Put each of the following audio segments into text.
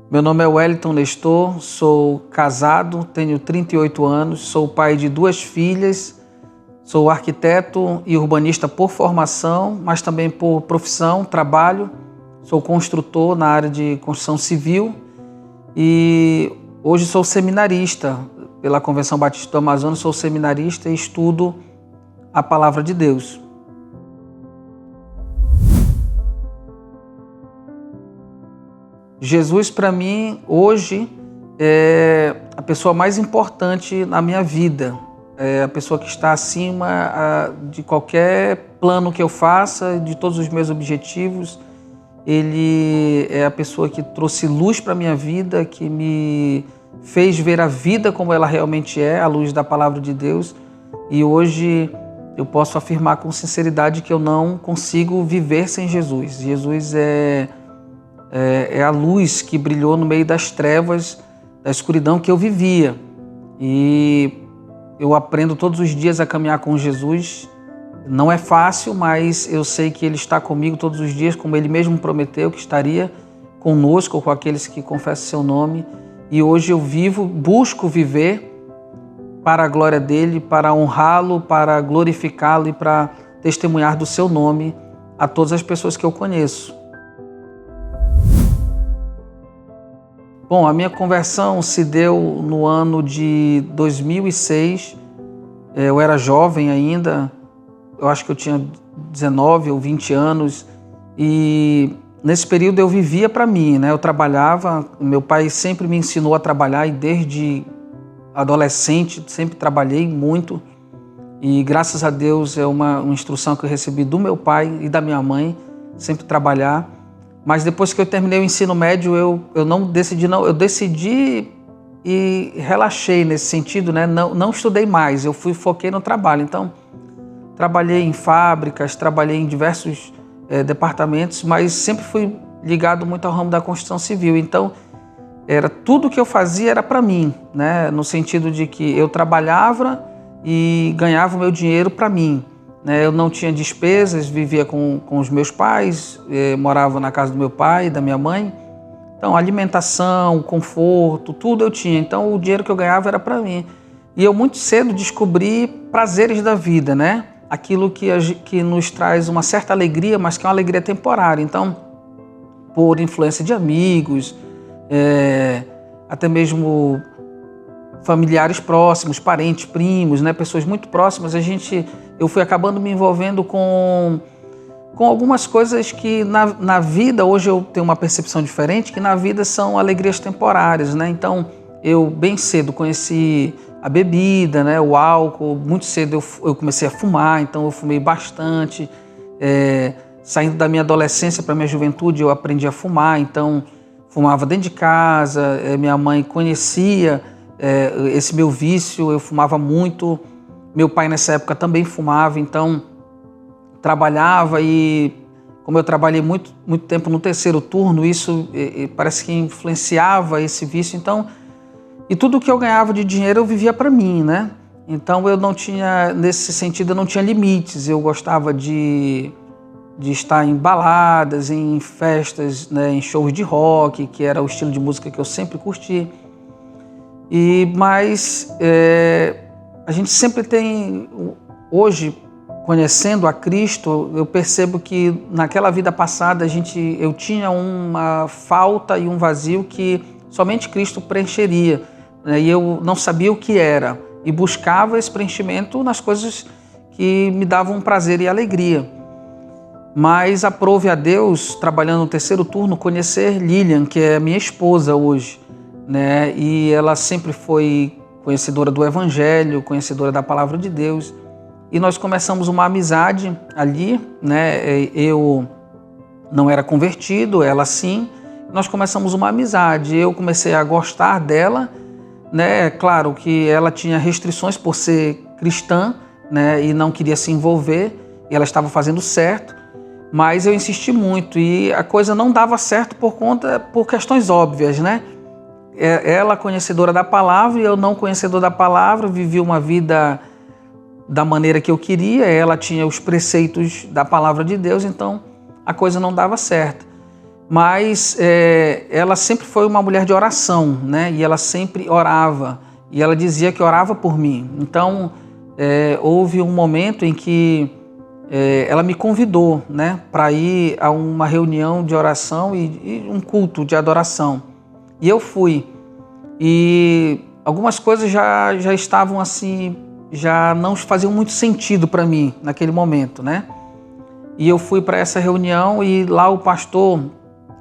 Meu nome é Wellington Nestor, sou casado, tenho 38 anos, sou pai de 2 filhas, sou arquiteto e urbanista por formação, mas também por profissão, trabalho. Sou construtor na área de construção civil e hoje sou seminarista pela Convenção Batista do Amazonas, sou seminarista e estudo a Palavra de Deus. Jesus, para mim, hoje, é a pessoa mais importante na minha vida. É a pessoa que está acima de qualquer plano que eu faça, de todos os meus objetivos. Ele é a pessoa que trouxe luz para a minha vida, que me fez ver a vida como ela realmente é, à luz da Palavra de Deus. E hoje eu posso afirmar com sinceridade que eu não consigo viver sem Jesus. Jesus é a luz que brilhou no meio das trevas, da escuridão que eu vivia. E eu aprendo todos os dias a caminhar com Jesus. Não é fácil, mas eu sei que Ele está comigo todos os dias, como Ele mesmo prometeu que estaria conosco, com aqueles que confessam seu nome. E hoje eu busco viver para a glória dEle, para honrá-lo, para glorificá-lo e para testemunhar do seu nome a todas as pessoas que eu conheço. Bom, a minha conversão se deu no ano de 2006. Eu era jovem ainda, eu acho que eu tinha 19 ou 20 anos. E nesse período eu vivia para mim, né? Eu trabalhava, meu pai sempre me ensinou a trabalhar e desde adolescente sempre trabalhei muito. E graças a Deus é uma instrução que eu recebi do meu pai e da minha mãe, sempre trabalhar. Mas depois que eu terminei o ensino médio, eu decidi e relaxei nesse sentido, né? Não estudei mais, eu foquei no trabalho. Então, trabalhei em fábricas, trabalhei em diversos departamentos, mas sempre fui ligado muito ao ramo da construção civil. Então, tudo que eu fazia era para mim, né? No sentido de que eu trabalhava e ganhava o meu dinheiro para mim. Eu não tinha despesas, vivia com os meus pais, morava na casa do meu pai e da minha mãe. Então, alimentação, conforto, tudo eu tinha. Então, o dinheiro que eu ganhava era para mim. E eu muito cedo descobri prazeres da vida, né? Aquilo que nos traz uma certa alegria, mas que é uma alegria temporária. Então, por influência de amigos, até mesmo familiares próximos, parentes, primos, né, pessoas muito próximas, eu fui acabando me envolvendo com algumas coisas que na vida, hoje eu tenho uma percepção diferente, que na vida são alegrias temporárias, né? Então, eu bem cedo conheci a bebida, né, o álcool, muito cedo eu comecei a fumar, então eu fumei bastante. Saindo da minha adolescência para a minha juventude, eu aprendi a fumar, então fumava dentro de casa, minha mãe conhecia esse meu vício, eu fumava muito. Meu pai nessa época também fumava, então trabalhava e como eu trabalhei muito tempo no terceiro turno, isso parece que influenciava esse vício. Então, e tudo que eu ganhava de dinheiro eu vivia para mim, né? Então eu não tinha, nesse sentido, eu não tinha limites. Eu gostava de estar em baladas, em festas, né, em shows de rock, que era o estilo de música que eu sempre curti. Mas a gente sempre tem, hoje, conhecendo a Cristo, eu percebo que naquela vida passada eu tinha uma falta e um vazio que somente Cristo preencheria, né? E eu não sabia o que era e buscava esse preenchimento nas coisas que me davam prazer e alegria. Mas aprove a Deus, trabalhando no terceiro turno, conhecer Lilian, que é minha esposa hoje, né? E ela sempre foi conhecedora do Evangelho, conhecedora da Palavra de Deus. E nós começamos uma amizade ali, né? Eu não era convertido, ela sim. Nós começamos uma amizade. Eu comecei a gostar dela, né? Claro que ela tinha restrições por ser cristã, né? E não queria se envolver. E ela estava fazendo certo. Mas eu insisti muito e a coisa não dava certo por questões óbvias, né? Ela conhecedora da palavra e eu não conhecedor da palavra, vivi uma vida da maneira que eu queria, ela tinha os preceitos da palavra de Deus, então a coisa não dava certo. mas ela sempre foi uma mulher de oração, né? E ela sempre orava, e ela dizia que orava por mim. Então, houve um momento em que ela me convidou, né, para ir a uma reunião de oração e um culto de adoração. E eu fui. E algumas coisas já estavam assim, já não faziam muito sentido para mim naquele momento, né? E eu fui para essa reunião e lá o pastor,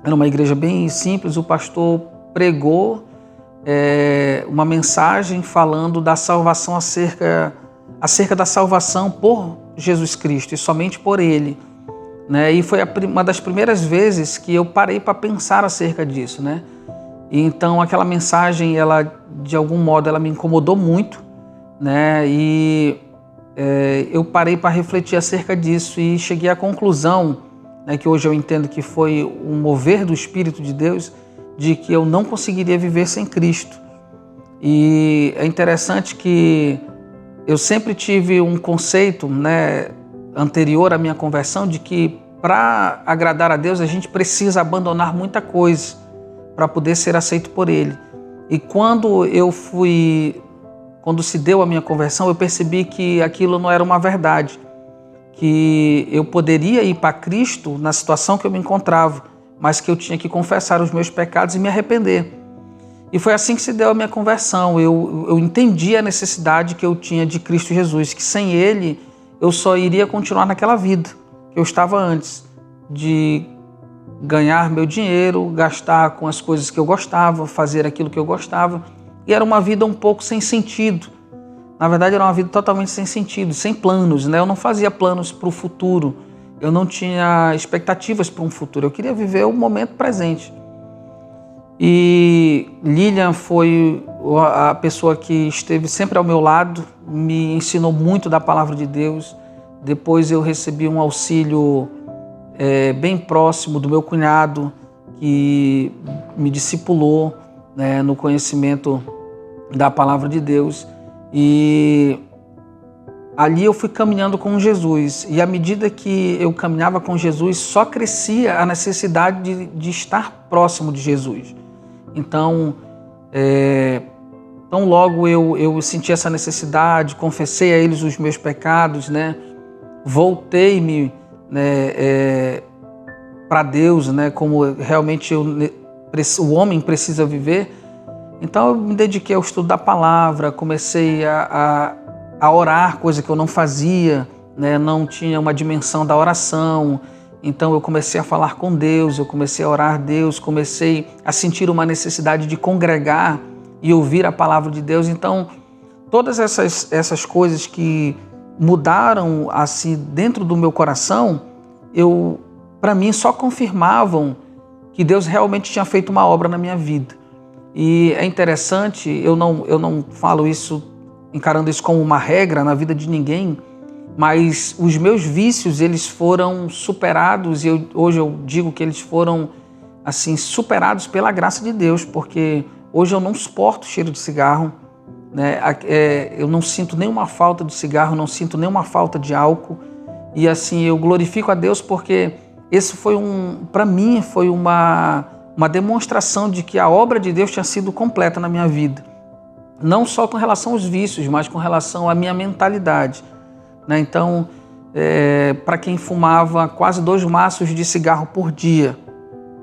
era uma igreja bem simples, o pastor pregou uma mensagem falando da salvação acerca da salvação por Jesus Cristo e somente por Ele, né? E foi uma das primeiras vezes que eu parei para pensar acerca disso, né? E então aquela mensagem, ela de algum modo ela me incomodou muito, né? E eu parei para refletir acerca disso e cheguei à conclusão, né, que hoje eu entendo que foi um mover do Espírito de Deus, de que eu não conseguiria viver sem Cristo. E é interessante que eu sempre tive um conceito, né, anterior à minha conversão, de que para agradar a Deus a gente precisa abandonar muita coisa para poder ser aceito por Ele. E quando se deu a minha conversão, eu percebi que aquilo não era uma verdade, que eu poderia ir para Cristo na situação que eu me encontrava, mas que eu tinha que confessar os meus pecados e me arrepender. E foi assim que se deu a minha conversão. Eu entendi a necessidade que eu tinha de Cristo Jesus, que sem Ele eu só iria continuar naquela vida que eu estava antes, de ganhar meu dinheiro, gastar com as coisas que eu gostava, fazer aquilo que eu gostava. E era uma vida um pouco sem sentido. Na verdade, era uma vida totalmente sem sentido, sem planos, né? Eu não fazia planos para o futuro, eu não tinha expectativas para um futuro, eu queria viver o momento presente. E Lilian foi a pessoa que esteve sempre ao meu lado, me ensinou muito da palavra de Deus. Depois eu recebi um auxílio bem próximo do meu cunhado, que me discipulou, né, no conhecimento da palavra de Deus. E ali eu fui caminhando com Jesus. E à medida que eu caminhava com Jesus, só crescia a necessidade de estar próximo de Jesus. Então, tão logo eu senti essa necessidade, confessei a eles os meus pecados, né? Voltei-me, né, para Deus, né, como realmente o homem precisa viver. Então eu me dediquei ao estudo da palavra, comecei a orar, coisa que eu não fazia, né, não tinha uma dimensão da oração. Então eu comecei a falar com Deus, eu comecei a orar a Deus, comecei a sentir uma necessidade de congregar e ouvir a palavra de Deus. Então todas essas coisas que mudaram assim dentro do meu coração, para mim só confirmavam que Deus realmente tinha feito uma obra na minha vida. E é interessante, eu não falo isso encarando isso como uma regra na vida de ninguém, mas os meus vícios, eles foram superados, e hoje eu digo que eles foram assim superados pela graça de Deus, porque hoje eu não suporto cheiro de cigarro, né? Eu não sinto nenhuma falta de cigarro, não sinto nenhuma falta de álcool, e assim eu glorifico a Deus porque esse foi para mim foi uma demonstração de que a obra de Deus tinha sido completa na minha vida, não só com relação aos vícios, mas com relação à minha mentalidade, né? Então, para quem fumava quase 2 maços de cigarro por dia,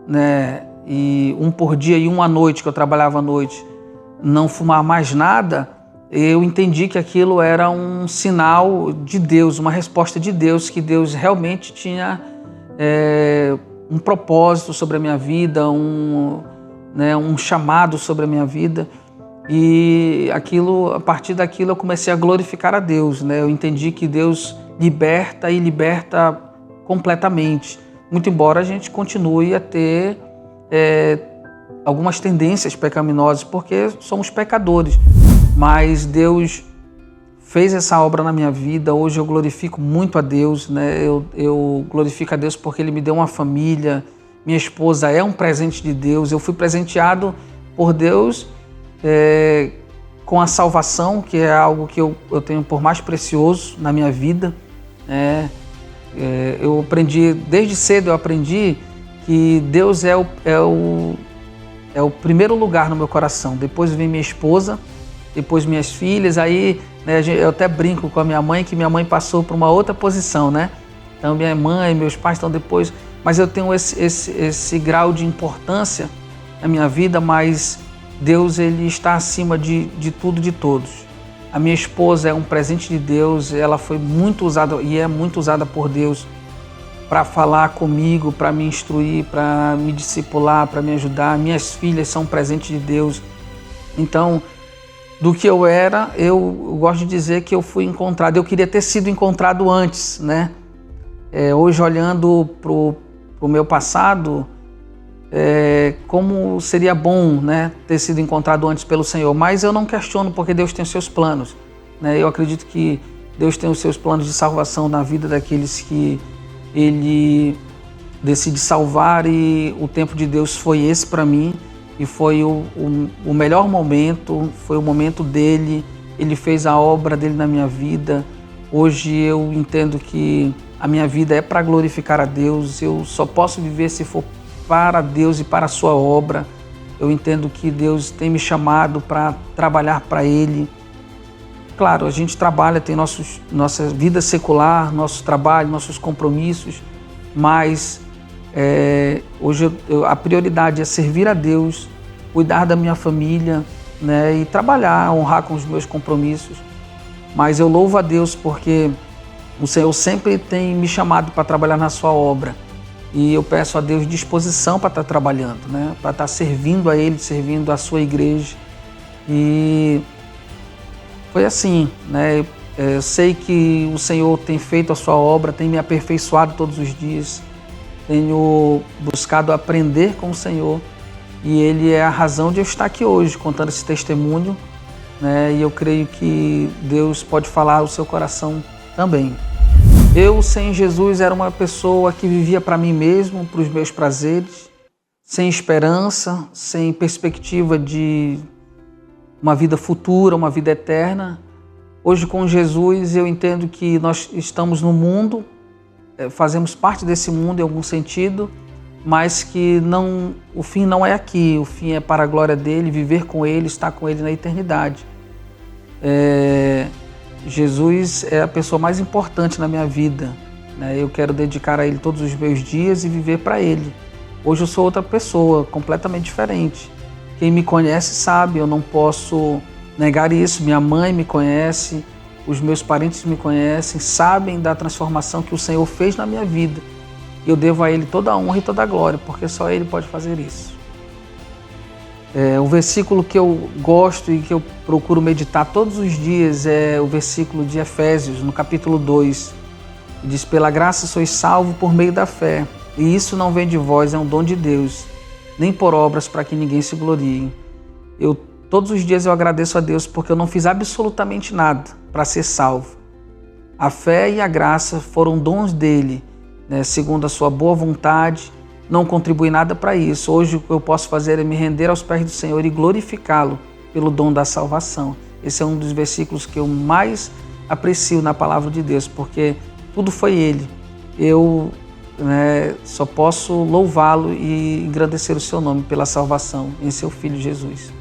né? E um por dia e um à noite, que eu trabalhava à noite, não fumar mais nada, eu entendi que aquilo era um sinal de Deus, uma resposta de Deus, que Deus realmente tinha um propósito sobre a minha vida, um chamado sobre a minha vida. E a partir daquilo eu comecei a glorificar a Deus, né? Eu entendi que Deus liberta e liberta completamente, muito embora a gente continue a ter algumas tendências pecaminosas, porque somos pecadores, mas Deus fez essa obra na minha vida. Hoje eu glorifico muito a Deus, né? Eu glorifico a Deus porque Ele me deu uma família, minha esposa é um presente de Deus, eu fui presenteado por Deus com a salvação, que é algo que eu tenho por mais precioso na minha vida. Eu aprendi, desde cedo eu aprendi que Deus é o primeiro lugar no meu coração. Depois vem minha esposa, depois minhas filhas. Aí, né, eu até brinco com a minha mãe, que minha mãe passou para uma outra posição, né? Então minha mãe, meus pais estão depois, mas eu tenho esse grau de importância na minha vida, mas Deus, ele está acima de tudo, de todos. A minha esposa é um presente de Deus, ela foi muito usada e é muito usada por Deus para falar comigo, para me instruir, para me discipular, para me ajudar. Minhas filhas são um presente de Deus. Então, do que eu era, eu gosto de dizer que eu fui encontrado. Eu queria ter sido encontrado antes, né? Hoje, olhando para o meu passado, como seria bom, né, ter sido encontrado antes pelo Senhor. Mas eu não questiono, porque Deus tem os seus planos, né? Eu acredito que Deus tem os seus planos de salvação na vida daqueles que Ele decide salvar, e o tempo de Deus foi esse para mim, e foi o melhor momento, foi o momento dele. Ele fez a obra dele na minha vida. Hoje eu entendo que a minha vida é para glorificar a Deus. Eu só posso viver se for para Deus e para a sua obra. Eu entendo que Deus tem me chamado para trabalhar para Ele. Claro, a gente trabalha, tem nossa vida secular, nosso trabalho, nossos compromissos, mas hoje a prioridade é servir a Deus, cuidar da minha família, né, e trabalhar, honrar com os meus compromissos. Mas eu louvo a Deus porque o Senhor sempre tem me chamado para trabalhar na sua obra. E eu peço a Deus disposição para estar trabalhando, né, para estar servindo a Ele, servindo a sua igreja. E foi assim, né? Eu sei que o Senhor tem feito a sua obra, tem me aperfeiçoado todos os dias. Tenho buscado aprender com o Senhor, e Ele é a razão de eu estar aqui hoje, contando esse testemunho, né? E eu creio que Deus pode falar ao seu coração também. Eu, sem Jesus, era uma pessoa que vivia para mim mesmo, para os meus prazeres, sem esperança, sem perspectiva de uma vida futura, uma vida eterna. Hoje, com Jesus, eu entendo que nós estamos no mundo, fazemos parte desse mundo em algum sentido, mas que o fim não é aqui, o fim é para a glória dele, viver com ele, estar com ele na eternidade. Jesus é a pessoa mais importante na minha vida, né? Eu quero dedicar a ele todos os meus dias e viver para ele. Hoje eu sou outra pessoa, completamente diferente. Quem me conhece sabe, eu não posso negar isso. Minha mãe me conhece, os meus parentes me conhecem, sabem da transformação que o Senhor fez na minha vida. Eu devo a Ele toda a honra e toda a glória, porque só Ele pode fazer isso. O versículo que eu gosto e que eu procuro meditar todos os dias é o versículo de Efésios, no capítulo 2. Que diz: pela graça sois salvos por meio da fé, e isso não vem de vós, é um dom de Deus, nem por obras para que ninguém se glorie. Todos os dias eu agradeço a Deus porque eu não fiz absolutamente nada para ser salvo. A fé e a graça foram dons dele, né, segundo a sua boa vontade. Não contribui nada para isso. Hoje o que eu posso fazer é me render aos pés do Senhor e glorificá-lo pelo dom da salvação. Esse é um dos versículos que eu mais aprecio na palavra de Deus, porque tudo foi ele. Eu só posso louvá-lo e engrandecer o seu nome pela salvação em seu Filho Jesus.